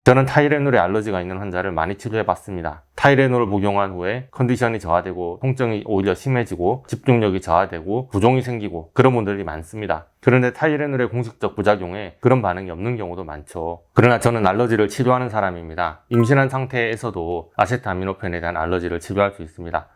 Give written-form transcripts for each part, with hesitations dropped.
저는 타이레놀에 알러지가 있는 환자를 많이 치료해봤습니다. 타이레놀을 복용한 후에 컨디션이 저하되고 통증이 오히려 심해지고 집중력이 저하되고 부종이 생기고 그런 분들이 많습니다. 그런데 타이레놀의 공식적 부작용에 그런 반응이 없는 경우도 많죠. 그러나 저는 알러지를 치료하는 사람입니다. 임신한 상태에서도 아세트아미노펜에 대한 알러지를 치료할 수 있습니다.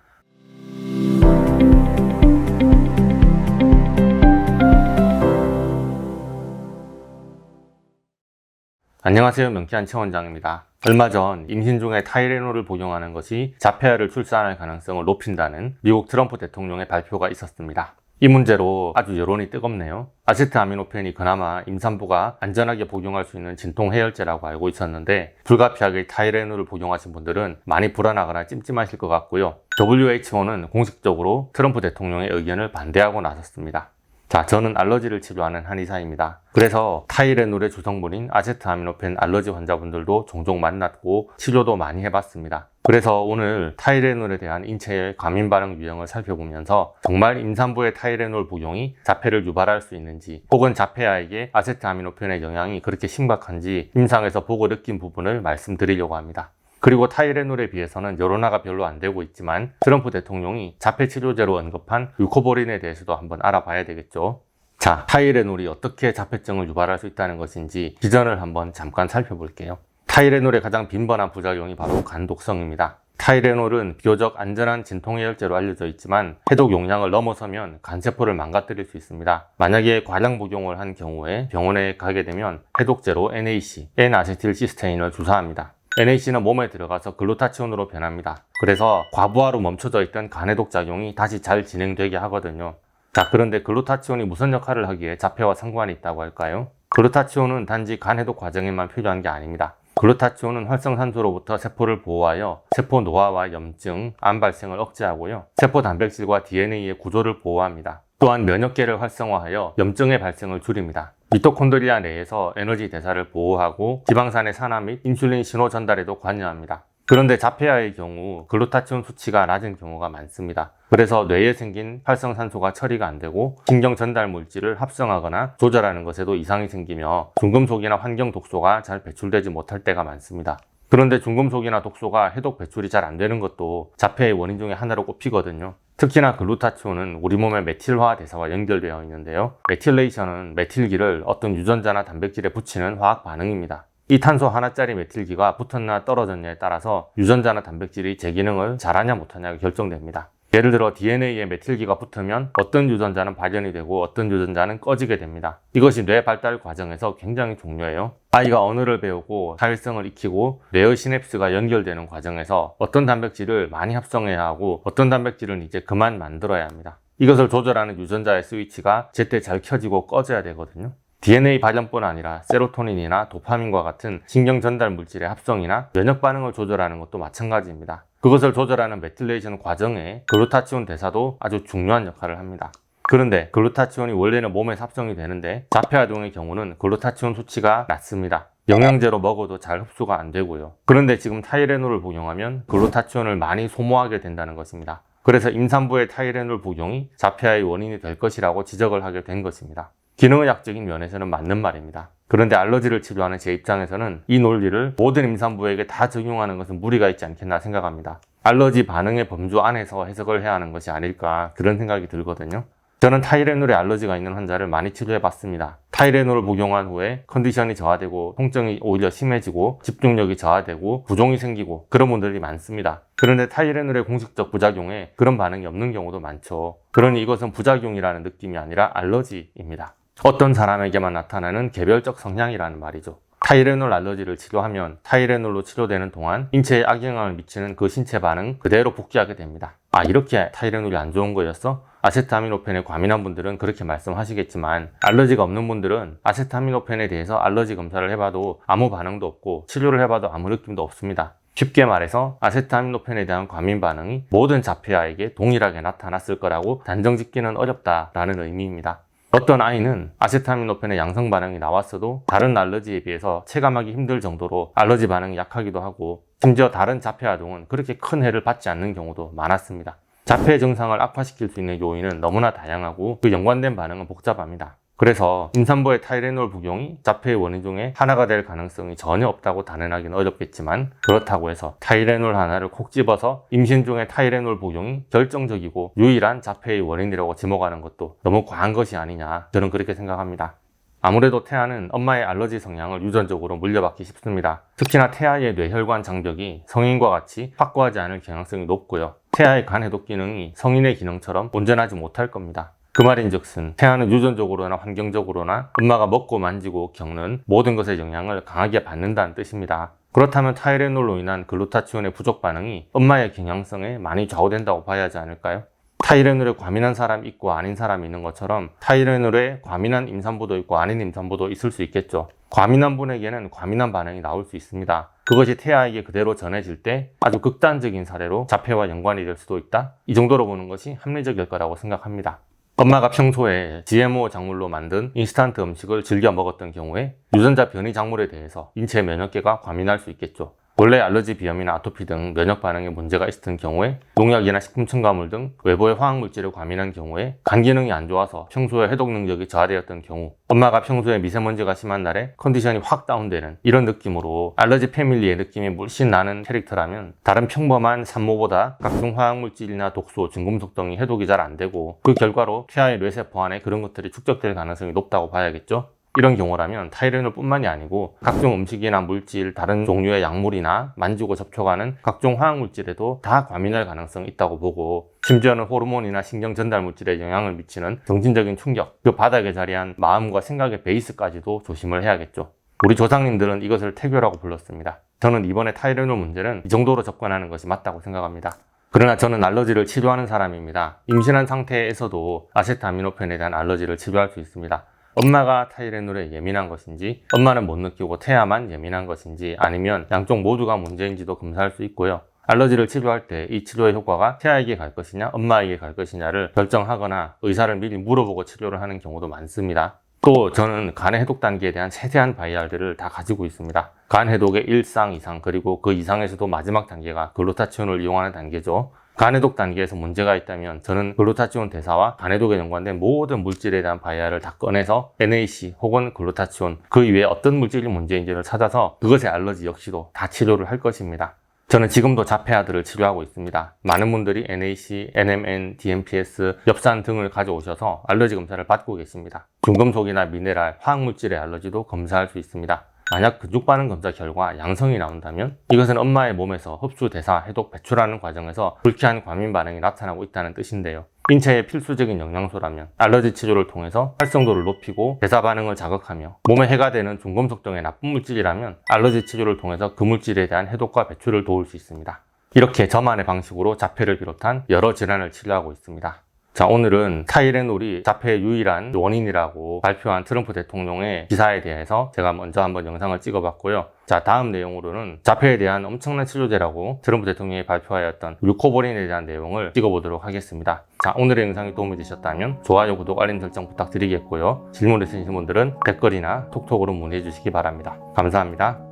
안녕하세요, 명쾌한 최원장입니다. 얼마 전 임신 중에 타이레놀을 복용하는 것이 자폐아를 출산할 가능성을 높인다는 미국 트럼프 대통령의 발표가 있었습니다. 이 문제로 아주 여론이 뜨겁네요. 아세트아미노펜이 그나마 임산부가 안전하게 복용할 수 있는 진통 해열제라고 알고 있었는데 불가피하게 타이레놀을 복용하신 분들은 많이 불안하거나 찜찜하실 것 같고요. WHO는 공식적으로 트럼프 대통령의 의견을 반대하고 나섰습니다. 자, 저는 알러지를 치료하는 한의사입니다. 그래서 타이레놀의 주성분인 아세트아미노펜 알러지 환자분들도 종종 만났고 치료도 많이 해봤습니다. 그래서 오늘 타이레놀에 대한 인체의 과민 반응 유형을 살펴보면서 정말 임산부의 타이레놀 복용이 자폐를 유발할 수 있는지 혹은 자폐아에게 아세트아미노펜의 영향이 그렇게 심각한지 임상에서 보고 느낀 부분을 말씀드리려고 합니다. 그리고 타이레놀에 비해서는 여론화가 별로 안 되고 있지만 트럼프 대통령이 자폐 치료제로 언급한 류코보린에 대해서도 한번 알아봐야 되겠죠. 자, 타이레놀이 어떻게 자폐증을 유발할 수 있다는 것인지 기전을 한번 잠깐 살펴볼게요. 타이레놀의 가장 빈번한 부작용이 바로 간 독성입니다. 타이레놀은 비교적 안전한 진통해열제로 알려져 있지만 해독 용량을 넘어서면 간세포를 망가뜨릴 수 있습니다. 만약에 과량 복용을 한 경우에 병원에 가게 되면 해독제로 NAC, N-아세틸시스테인을 주사합니다. NAC는 몸에 들어가서 글루타치온으로 변합니다. 그래서 과부하로 멈춰져 있던 간해독 작용이 다시 잘 진행되게 하거든요. 자, 그런데 글루타치온이 무슨 역할을 하기에 자폐와 상관이 있다고 할까요? 글루타치온은 단지 간해독 과정에만 필요한 게 아닙니다. 글루타치온은 활성산소로부터 세포를 보호하여 세포 노화와 염증, 암 발생을 억제하고요. 세포 단백질과 DNA의 구조를 보호합니다. 또한 면역계를 활성화하여 염증의 발생을 줄입니다. 미토콘드리아 내에서 에너지 대사를 보호하고 지방산의 산화 및 인슐린 신호 전달에도 관여합니다. 그런데 자폐아의 경우 글루타치온 수치가 낮은 경우가 많습니다. 그래서 뇌에 생긴 활성산소가 처리가 안 되고 신경 전달 물질을 합성하거나 조절하는 것에도 이상이 생기며 중금속이나 환경 독소가 잘 배출되지 못할 때가 많습니다. 그런데 중금속이나 독소가 해독 배출이 잘 안 되는 것도 자폐의 원인 중에 하나로 꼽히거든요. 특히나 글루타치온은 우리 몸의 메틸화 대사와 연결되어 있는데요. 메틸레이션은 메틸기를 어떤 유전자나 단백질에 붙이는 화학 반응입니다. 이 탄소 하나짜리 메틸기가 붙었나 떨어졌냐에 따라서 유전자나 단백질이 제 기능을 잘하냐 못하냐가 결정됩니다. 예를 들어 DNA에 메틸기가 붙으면 어떤 유전자는 발현이 되고 어떤 유전자는 꺼지게 됩니다. 이것이 뇌 발달 과정에서 굉장히 중요해요. 아이가 언어를 배우고 사회성을 익히고 뇌의 시냅스가 연결되는 과정에서 어떤 단백질을 많이 합성해야 하고 어떤 단백질은 이제 그만 만들어야 합니다. 이것을 조절하는 유전자의 스위치가 제때 잘 켜지고 꺼져야 되거든요. DNA 발현뿐 아니라 세로토닌이나 도파민과 같은 신경 전달 물질의 합성이나 면역 반응을 조절하는 것도 마찬가지입니다. 그것을 조절하는 메틸레이션 과정에 글루타치온 대사도 아주 중요한 역할을 합니다. 그런데 글루타치온이 원래는 몸에서 합성이 되는데 자폐아동의 경우는 글루타치온 수치가 낮습니다. 영양제로 먹어도 잘 흡수가 안 되고요. 그런데 지금 타이레놀을 복용하면 글루타치온을 많이 소모하게 된다는 것입니다. 그래서 임산부의 타이레놀 복용이 자폐아의 원인이 될 것이라고 지적을 하게 된 것입니다. 기능의학적인 면에서는 맞는 말입니다. 그런데 알러지를 치료하는 제 입장에서는 이 논리를 모든 임산부에게 다 적용하는 것은 무리가 있지 않겠나 생각합니다. 알러지 반응의 범주 안에서 해석을 해야 하는 것이 아닐까 그런 생각이 들거든요. 저는 타이레놀에 알러지가 있는 환자를 많이 치료해봤습니다. 타이레놀을 복용한 후에 컨디션이 저하되고 통증이 오히려 심해지고 집중력이 저하되고 부종이 생기고 그런 분들이 많습니다. 그런데 타이레놀의 공식적 부작용에 그런 반응이 없는 경우도 많죠. 그러니 이것은 부작용이라는 느낌이 아니라 알러지입니다. 어떤 사람에게만 나타나는 개별적 성향이라는 말이죠. 타이레놀 알러지를 치료하면 타이레놀로 치료되는 동안 인체에 악영향을 미치는 그 신체 반응 그대로 복귀하게 됩니다. 아, 이렇게 타이레놀이 안 좋은 거였어? 아세트아미노펜에 과민한 분들은 그렇게 말씀하시겠지만 알러지가 없는 분들은 아세트아미노펜에 대해서 알러지 검사를 해봐도 아무 반응도 없고 치료를 해봐도 아무 느낌도 없습니다. 쉽게 말해서 아세트아미노펜에 대한 과민 반응이 모든 자폐아에게 동일하게 나타났을 거라고 단정 짓기는 어렵다라는 의미입니다. 어떤 아이는 아세트아미노펜의 양성 반응이 나왔어도 다른 알러지에 비해서 체감하기 힘들 정도로 알러지 반응이 약하기도 하고 심지어 다른 자폐아동은 그렇게 큰 해를 받지 않는 경우도 많았습니다. 자폐 증상을 악화시킬 수 있는 요인은 너무나 다양하고 그 연관된 반응은 복잡합니다. 그래서 임산부의 타이레놀 복용이 자폐의 원인 중에 하나가 될 가능성이 전혀 없다고 단언하기는 어렵겠지만, 그렇다고 해서 타이레놀 하나를 콕 집어서 임신 중에 타이레놀 복용이 결정적이고 유일한 자폐의 원인이라고 지목하는 것도 너무 과한 것이 아니냐, 저는 그렇게 생각합니다. 아무래도 태아는 엄마의 알러지 성향을 유전적으로 물려받기 쉽습니다. 특히나 태아의 뇌혈관 장벽이 성인과 같이 확고하지 않을 경향성이 높고요. 태아의 간 해독 기능이 성인의 기능처럼 온전하지 못할 겁니다. 그 말인즉슨 태아는 유전적으로나 환경적으로나 엄마가 먹고 만지고 겪는 모든 것의 영향을 강하게 받는다는 뜻입니다. 그렇다면 타이레놀로 인한 글루타치온의 부족 반응이 엄마의 경향성에 많이 좌우된다고 봐야 하지 않을까요? 타이레놀에 과민한 사람이 있고 아닌 사람이 있는 것처럼 타이레놀에 과민한 임산부도 있고 아닌 임산부도 있을 수 있겠죠. 과민한 분에게는 과민한 반응이 나올 수 있습니다. 그것이 태아에게 그대로 전해질 때 아주 극단적인 사례로 자폐와 연관이 될 수도 있다. 이 정도로 보는 것이 합리적일 거라고 생각합니다. 엄마가 평소에 GMO 작물로 만든 인스턴트 음식을 즐겨 먹었던 경우에 유전자 변이 작물에 대해서 인체 면역계가 과민할 수 있겠죠. 원래 알러지, 비염이나 아토피 등 면역 반응에 문제가 있었던 경우에 농약이나 식품 첨가물 등 외부의 화학물질을 과민한 경우에 간 기능이 안 좋아서 평소에 해독 능력이 저하되었던 경우, 엄마가 평소에 미세먼지가 심한 날에 컨디션이 확 다운되는 이런 느낌으로 알러지 패밀리의 느낌이 물씬 나는 캐릭터라면 다른 평범한 산모보다 각종 화학물질이나 독소, 중금속 등이 해독이 잘 안 되고 그 결과로 태아의 뇌세포 안에 그런 것들이 축적될 가능성이 높다고 봐야겠죠. 이런 경우라면 타이레놀 뿐만이 아니고 각종 음식이나 물질, 다른 종류의 약물이나 만지고 접촉하는 각종 화학물질에도 다 과민할 가능성이 있다고 보고, 심지어는 호르몬이나 신경 전달 물질에 영향을 미치는 정신적인 충격, 그 바닥에 자리한 마음과 생각의 베이스까지도 조심을 해야겠죠. 우리 조상님들은 이것을 태교라고 불렀습니다. 저는 이번에 타이레놀 문제는 이 정도로 접근하는 것이 맞다고 생각합니다. 그러나 저는 알러지를 치료하는 사람입니다. 임신한 상태에서도 아세트아미노펜에 대한 알러지를 치료할 수 있습니다. 엄마가 타이레놀에 예민한 것인지, 엄마는 못 느끼고 태아만 예민한 것인지, 아니면 양쪽 모두가 문제인지도 검사할 수 있고요. 알러지를 치료할 때 이 치료의 효과가 태아에게 갈 것이냐, 엄마에게 갈 것이냐를 결정하거나 의사를 미리 물어보고 치료를 하는 경우도 많습니다. 또 저는 간 해독 단계에 대한 세세한 바이알들을 다 가지고 있습니다. 간 해독의 1상 이상, 그리고 그 이상에서도 마지막 단계가 글루타치온을 이용하는 단계죠. 간해독 단계에서 문제가 있다면 저는 글루타치온 대사와 간해독에 연관된 모든 물질에 대한 바이알을 다 꺼내서 NAC 혹은 글루타치온, 그 이외에 어떤 물질이 문제인지를 찾아서 그것의 알러지 역시도 다 치료를 할 것입니다. 저는 지금도 자폐아들을 치료하고 있습니다. 많은 분들이 NAC, NMN, DMPS, 엽산 등을 가져오셔서 알러지 검사를 받고 계십니다. 중금속이나 미네랄, 화학물질의 알러지도 검사할 수 있습니다. 만약 근육 반응 검사 결과 양성이 나온다면 이것은 엄마의 몸에서 흡수, 대사, 해독, 배출하는 과정에서 불쾌한 과민 반응이 나타나고 있다는 뜻인데요. 인체의 필수적인 영양소라면 알러지 치료를 통해서 활성도를 높이고 대사 반응을 자극하며 몸에 해가 되는 중금속 등의 나쁜 물질이라면 알러지 치료를 통해서 그 물질에 대한 해독과 배출을 도울 수 있습니다. 이렇게 저만의 방식으로 자폐를 비롯한 여러 질환을 치료하고 있습니다. 자, 오늘은 타이레놀이 자폐의 유일한 원인이라고 발표한 트럼프 대통령의 기사에 대해서 제가 먼저 한번 영상을 찍어봤고요. 자, 다음 내용으로는 자폐에 대한 엄청난 치료제라고 트럼프 대통령이 발표하였던 류코보린에 대한 내용을 찍어보도록 하겠습니다. 자, 오늘의 영상이 도움이 되셨다면 좋아요, 구독, 알림 설정 부탁드리겠고요. 질문 있으신 분들은 댓글이나 톡톡으로 문의해 주시기 바랍니다. 감사합니다.